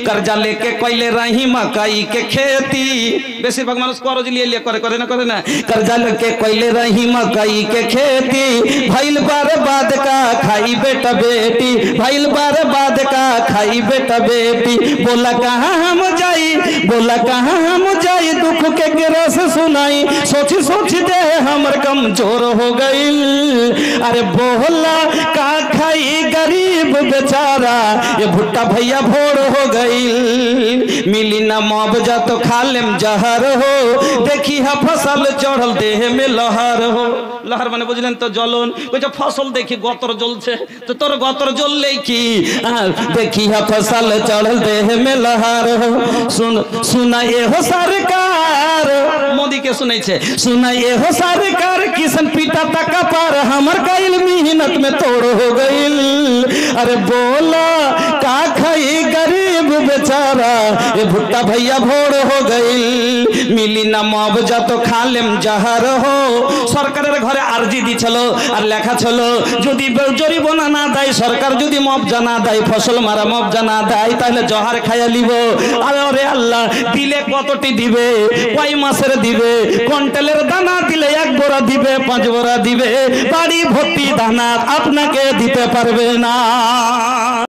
कर्जा लेके कैले रही मकई के खेती। बेसिरभाग मानुष करज लिए करे ना कर्जा लेके कैले रही मकई के खेती। भइल बर्बाद का खाई बेटा बेटी, भइल बर्बाद का खाई बेटा बेटी। बोला कहाँ हम जाई, बोला कहाँ हम जाई, दुख के रस सुनाई। सोची सोची दे हमर कमजोर हो गई। अरे बोला का खाई गरीब बेचारा, ये भुट्टा भैया भोर हो गई। मिली ना मुआवजा तो खा लेम जहर हो, देखी है फसल चढ़ल देह में लहर हो। लहर माने बुझलें तो जलन, कोई जो फसल देखी गतर जलছে तो तोर गतर जलले की। देखी है फसल चढ़ल देह में लहर हो। सुना ये हो सरकार, मोदी के सुनै छे, सुना ये हो सरकार, किसान पीटा तक पर हमर कइल मेहनत में तोड़ हो गइल। अरे बोला का खाई गरीब बेचारा, ये भुट्टा भैया भोर हो गइल। मिली ना मुआवजा तो खा लेम जहर हो। सरकारेर घरे आरजी दिछलो আর লেখা ছিল যদি জরিমানা না দেয় সরকার, যদি মুআবজা না দেয়, ফসল মারা মুআবজা না দেয়, তাহলে জহার খাইয়া লিব। আরে ওরে আল্লাহ, দিলে কতটি দিবে, কয় মাসের দিবে? কুইন্টালের দানা দিলে 1 বোরা দিবে, 5 বোরা দিবে, বাড়ি ভর্তি দানা আপনাকে দিতে পারবে না।